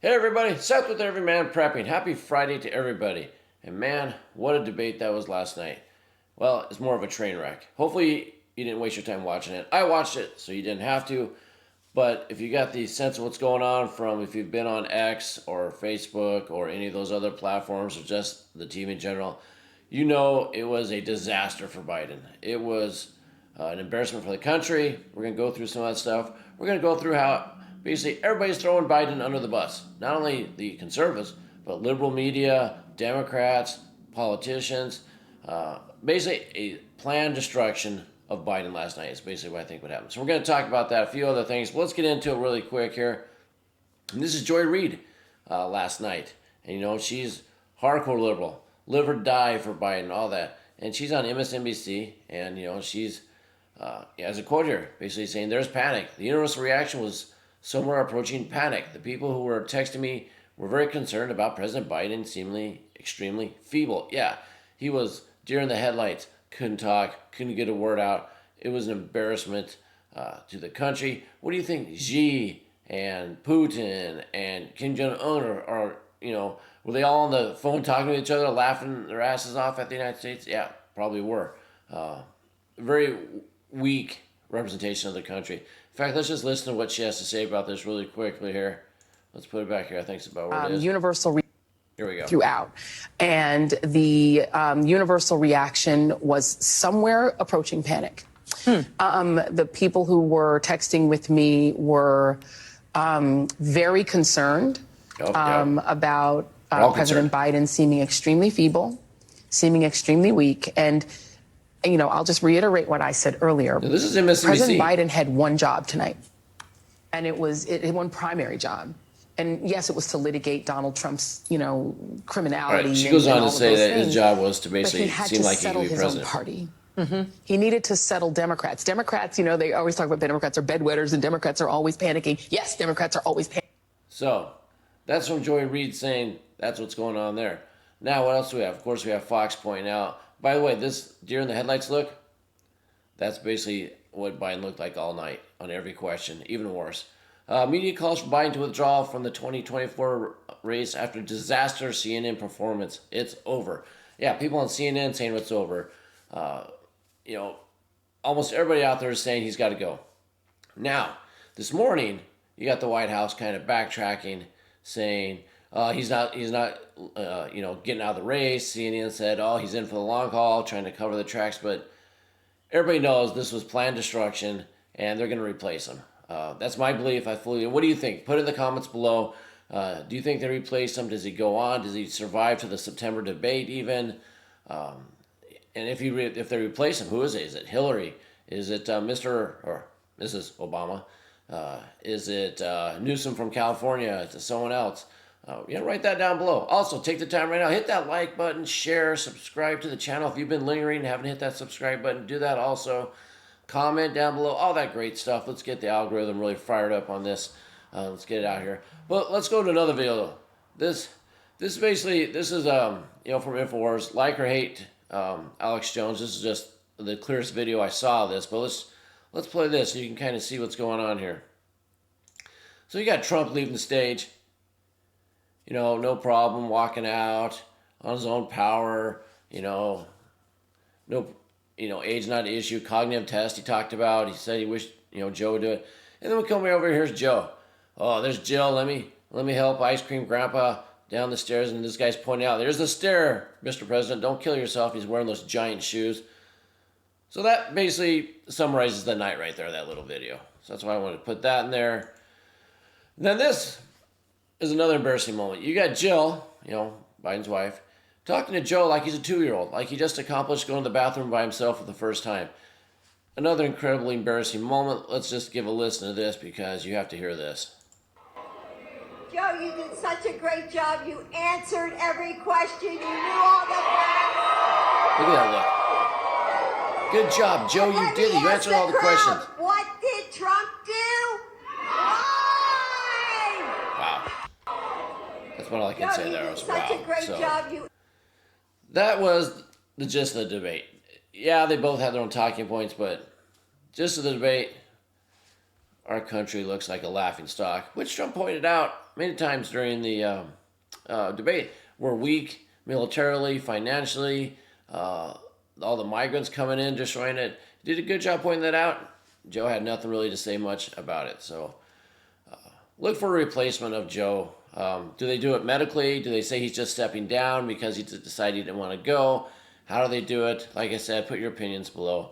Hey everybody, Seth with Everyman Prepping. Happy Friday to everybody. And man, what a debate that was last night. Well, it's more of a train wreck. Hopefully you didn't waste your time watching it. I watched it, so you didn't have to. But if you got the sense of what's going on from if you've been on X or Facebook or any of those other platforms or just the TV in general, you know it was a disaster for Biden. It was an embarrassment for the country. We're going to go through some of that stuff. We're going to go through how basically everybody's throwing Biden under the bus. Not only the conservatives, but liberal media, Democrats, politicians. Basically a planned destruction of Biden last night is basically what I think would happen. So we're going to talk about that, a few other things. But let's get into it really quick here. And this is Joy Reid last night. And you know, she's hardcore liberal. Live or die for Biden, all that. And she's on MSNBC, and you know, she's, as a quote here, basically saying there's panic. The universal reaction was somewhere approaching panic. The people who were texting me were very concerned about President Biden seemingly extremely feeble. Yeah, he was deer in the headlights, couldn't talk, couldn't get a word out. It was an embarrassment to the country. What do you think Xi and Putin and Kim Jong-un are, you know, were they all on the phone talking to each other, laughing their asses off at the United States? Yeah, probably were. Very weak representation of the country. In fact, let's just listen to what she has to say about this really quickly here. Let's put it back here. I think it's about where it is. Here we go. Throughout. And the universal reaction was somewhere approaching panic. The people who were texting with me were very concerned about President Biden seeming extremely feeble, seeming extremely weak. And, you know, I'll just reiterate what I said earlier. Now, this is MSNBC. President Biden had one job tonight, and it was one primary job. And yes, it was to litigate Donald Trump's, you know, criminality. Right. She goes on to say that things. His job was to basically seem like he could be his president. Own party. He needed to settle Democrats. Democrats, you know, they always talk about Democrats are bedwetters and Democrats are always panicking. Yes, Democrats are always panicking. So that's from Joy Reid saying that's what's going on there. Now, what else do we have? Of course, we have Fox pointing out. By the way, this deer in the headlights look, that's basically what Biden looked like all night on every question, even worse. Media calls for Biden to withdraw from the 2024 race after disaster CNN performance. It's over. Yeah, people on CNN saying it's over. You know, almost everybody out there is saying he's got to go. Now, this morning, you got the White House kind of backtracking, saying he's not, you know, getting out of the race. CNN said, oh, he's in for the long haul, trying to cover the tracks. But everybody knows this was planned destruction, and they're going to replace him. That's my belief. What do you think? Put it in the comments below. Do you think they replace him? Does he go on? Does he survive to the September debate even? And if they replace him, who is it? Is it Hillary? Is it Mr. or Mrs. Obama? Is it Newsom from California? Is it someone else? Write that down below. Also, take the time right now. Hit that like button, share, subscribe to the channel. If you've been lingering and haven't hit that subscribe button, do that also. Comment down below, all that great stuff. Let's get the algorithm really fired up on this. Let's get it out here. But let's go to another video. This is from InfoWars. Like or hate Alex Jones. This is just the clearest video I saw of this. But let's play this so you can kind of see what's going on here. So you got Trump leaving the stage. You know, no problem, walking out on his own power. You know, age not an issue. Cognitive test he talked about. He said he wished, Joe would do it. And then we come over, here's Joe. Oh, there's Jill. Let me help Ice Cream Grandpa down the stairs. And this guy's pointing out, there's the stair, Mr. President. Don't kill yourself. He's wearing those giant shoes. So that basically summarizes the night right there, that little video. So that's why I wanted to put that in there. And then this is another embarrassing moment. You got Jill, Biden's wife, talking to Joe like he's a 2-year-old, like he just accomplished going to the bathroom by himself for the first time. Another incredibly embarrassing moment. Let's just give a listen to this because you have to hear this. Joe, you did such a great job. You answered every question. You knew all the facts. Look at that look. Good job, Joe. You did it. You answered all the questions. What did Trump do? Why? Wow. That's what all I can say there. Was such a great job. That was the gist of the debate. Yeah, they both had their own talking points, but gist of the debate, our country looks like a laughingstock, which Trump pointed out many times during the debate, were weak militarily, financially, all the migrants coming in, destroying it. Did a good job pointing that out. Joe had nothing really to say much about it. So look for a replacement of Joe. Do they do it medically? Do they say he's just stepping down because he decided he didn't want to go? How do they do it? Like I said, put your opinions below.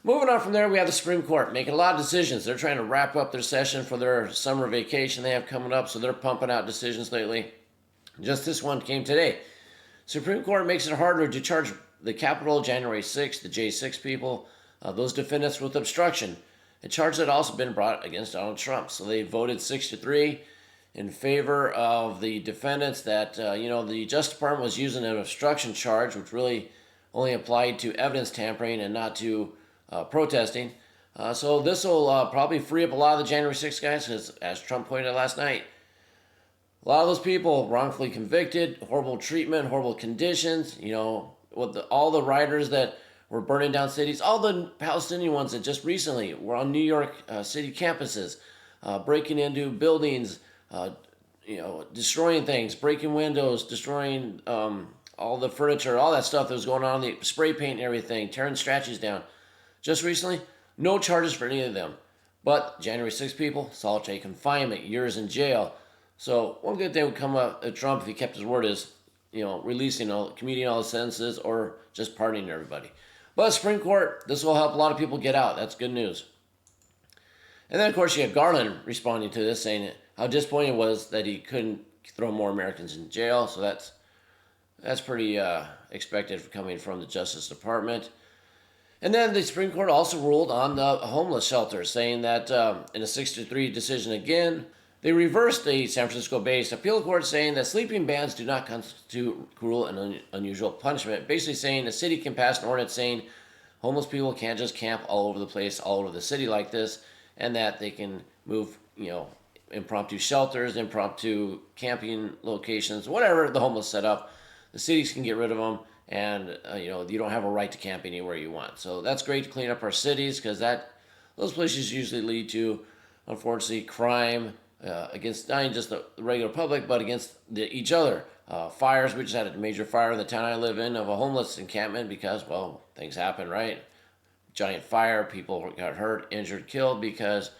Moving on from there, we have the Supreme Court making a lot of decisions. They're trying to wrap up their session for their summer vacation they have coming up, so they're pumping out decisions lately. Just this one came today. Supreme Court makes it harder to charge the Capitol January 6th, the J6 people, those defendants with obstruction. A charge that had also been brought against Donald Trump. So they voted 6-3 in favor of the defendants that, the Justice Department was using an obstruction charge, which really only applied to evidence tampering and not to protesting. So this will probably free up a lot of the January 6th guys, because as Trump pointed out last night, a lot of those people wrongfully convicted, horrible treatment, horrible conditions, with all the rioters that were burning down cities, all the Palestinian ones that just recently were on New York City campuses, breaking into buildings, destroying things, breaking windows, destroying all the furniture, all that stuff that was going on, the spray paint and everything, tearing statues down. Just recently, no charges for any of them. But January 6 people, solitary confinement, years in jail. So one good thing would come up at Trump if he kept his word is, commuting all the sentences or just pardoning everybody. But Supreme Court, this will help a lot of people get out. That's good news. And then, of course, you have Garland responding to this, saying how disappointing it was that he couldn't throw more Americans in jail. So that's pretty expected coming from the Justice Department. And then the Supreme Court also ruled on the homeless shelters, saying that in a 6-3 decision again, they reversed the San Francisco-based appeal court, saying that sleeping bans do not constitute cruel and unusual punishment. Basically saying the city can pass an ordinance saying homeless people can't just camp all over the place, all over the city like this, and that they can move, impromptu shelters, impromptu camping locations, whatever the homeless set up. The cities can get rid of them, and you don't have a right to camp anywhere you want. So that's great to clean up our cities, because those places usually lead to, unfortunately, crime against not just the regular public, but against each other. Fires. We just had a major fire in the town I live in of a homeless encampment because, well, things happen, right? Giant fire, people got hurt, injured, killed, because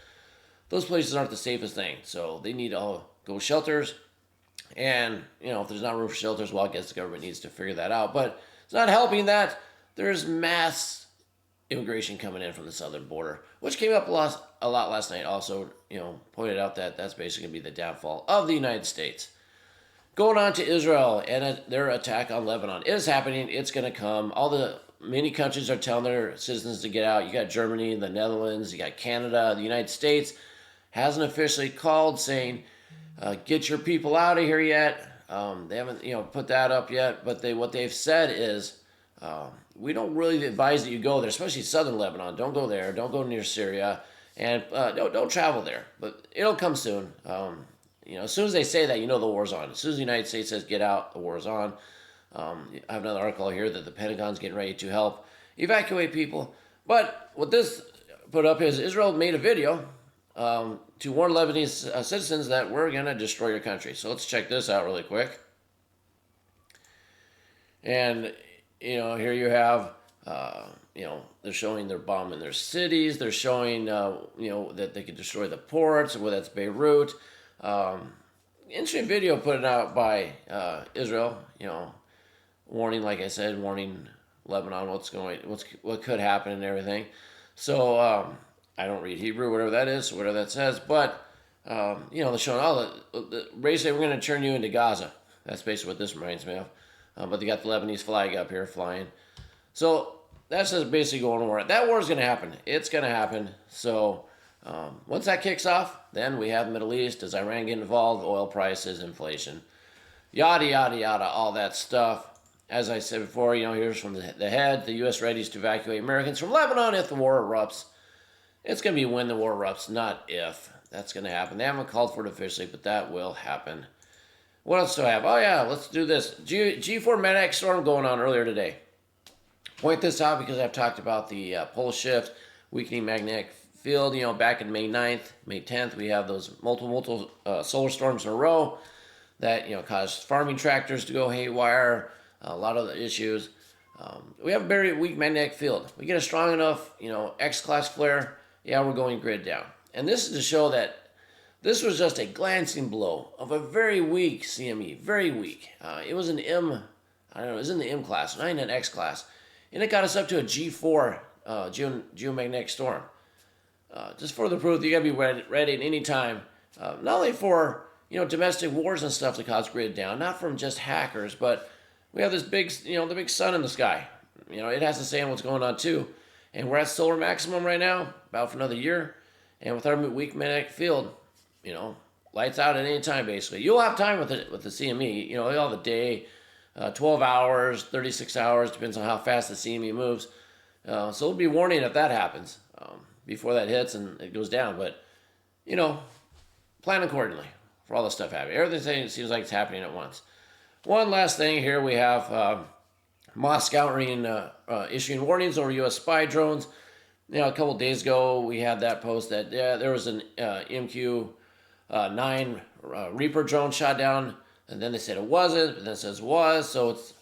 those places aren't the safest thing. So they need to go shelters. And, if there's not room for shelters, well, I guess the government needs to figure that out. But it's not helping that there's mass immigration coming in from the southern border, which came up a lot last night. Also, pointed out that that's basically going to be the downfall of the United States. Going on to Israel and their attack on Lebanon. It is happening. It's going to come. Many countries are telling their citizens to get out. You got Germany, the Netherlands, you got Canada, the United States hasn't officially called saying, get your people out of here yet. They haven't, put that up yet. But what they've said is, we don't really advise that you go there, especially southern Lebanon. Don't go there. Don't go near Syria, and don't travel there. But it'll come soon. As soon as they say that, the war's on. As soon as the United States says get out, the war's on. I have another article here that the Pentagon's getting ready to help evacuate people. But what this put up is Israel made a video to warn Lebanese citizens that we're going to destroy your country. So let's check this out really quick. And, here you have, they're showing they're bombing their cities. They're showing, that they could destroy the ports, whether that's Beirut. Interesting video put out by Israel, warning, like I said, warning Lebanon what could happen and everything. So I don't read Hebrew, whatever that is, whatever that says, but they're showing basically we're going to turn you into Gaza. That's basically what this reminds me of. But they got the Lebanese flag up here flying. So that's just basically going to war. That war is going to happen. It's going to happen. So once that kicks off, then we have the Middle East. Does Iran get involved? Oil prices, inflation, yada, yada, yada, all that stuff. As I said before, here's from the head. The U.S. readies to evacuate Americans from Lebanon if the war erupts. It's going to be when the war erupts, not if. That's going to happen. They haven't called for it officially, but that will happen. What else do I have? Oh, yeah, let's do this. G4 magnetic storm going on earlier today. Point this out because I've talked about the pole shift, weakening magnetic field. Back in May 9th, May 10th, we have those multiple solar storms in a row that caused farming tractors to go haywire. A lot of the issues. We have a very weak magnetic field. We get a strong enough, X-class flare, yeah, we're going grid down. And this is to show that this was just a glancing blow of a very weak CME, very weak. It was an M, I don't know, it was in the M class, not in an X class. And it got us up to a G4 geomagnetic storm. Just for the proof, you gotta be ready at any time, not only for, domestic wars and stuff to cause grid down, not from just hackers, but we have this big, the big sun in the sky. It has to say on what's going on too. And we're at solar maximum right now, about for another year. And with our weak magnetic field, lights out at any time basically. You'll have time with the CME. You'll have the day, 12 hours, 36 hours, depends on how fast the CME moves. So it'll be warning if that happens before that hits and it goes down. But, plan accordingly for all this stuff happening. Everything seems like it's happening at once. One last thing here, we have Moscow issuing warnings over U.S. spy drones. A couple of days ago, we had that post that there was an MQ-9 Reaper drone shot down, and then they said it wasn't, but then it says it was, so it's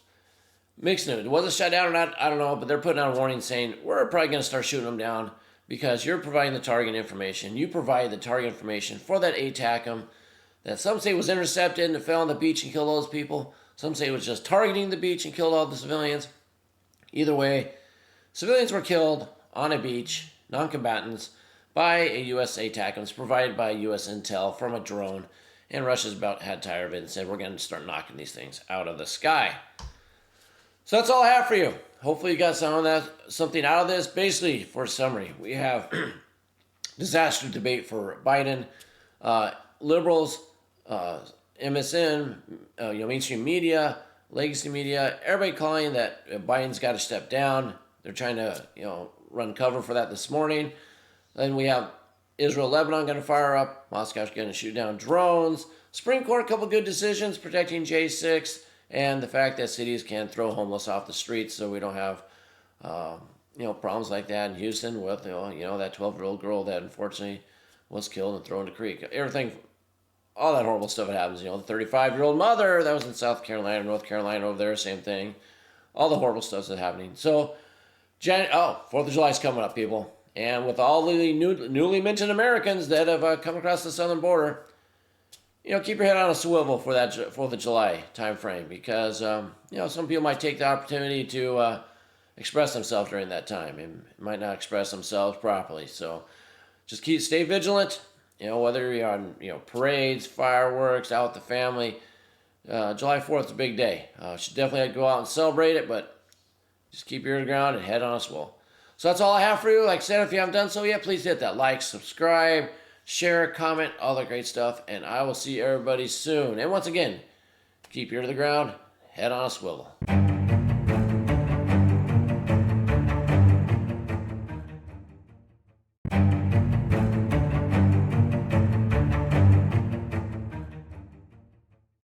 mixed news. Was it shot down or not? I don't know, but they're putting out a warning saying, we're probably going to start shooting them down because you're providing the target information. You provide the target information for that ATACM that some say was intercepted and it fell on the beach and killed all those people. Some say it was just targeting the beach and killed all the civilians. Either way, civilians were killed on a beach, non-combatants, by a U.S. ATACMs provided by U.S. intel from a drone. And Russia's about had tired of it and said, we're going to start knocking these things out of the sky. So that's all I have for you. Hopefully you got something out of this. Basically, for a summary, we have disaster debate for Biden, liberals, MSN, mainstream media, legacy media, everybody calling that Biden's got to step down. They're trying to, run cover for that this morning. Then we have Israel, Lebanon going to fire up. Moscow's going to shoot down drones. Supreme Court, a couple good decisions protecting J6, and the fact that cities can throw homeless off the streets so we don't have, problems like that in Houston with, that 12-year-old girl that unfortunately was killed and thrown in the creek. Everything, all that horrible stuff that happens. The 35-year-old mother that was in South Carolina, North Carolina over there, same thing. All the horrible stuff that's happening. So, 4th of July is coming up, people. And with all the newly minted Americans that have come across the southern border, keep your head on a swivel for that 4th of July time frame because, some people might take the opportunity to express themselves during that time and might not express themselves properly. So just stay vigilant, whether you're on, parades, fireworks, out with the family. July 4th is a big day. Should definitely go out and celebrate it, but just keep your ear to the ground and head on a swivel. So that's all I have for you. Like I said, if you haven't done so yet, please hit that like, subscribe, share, comment, all that great stuff. And I will see everybody soon. And once again, keep your ear to the ground, head on a swivel.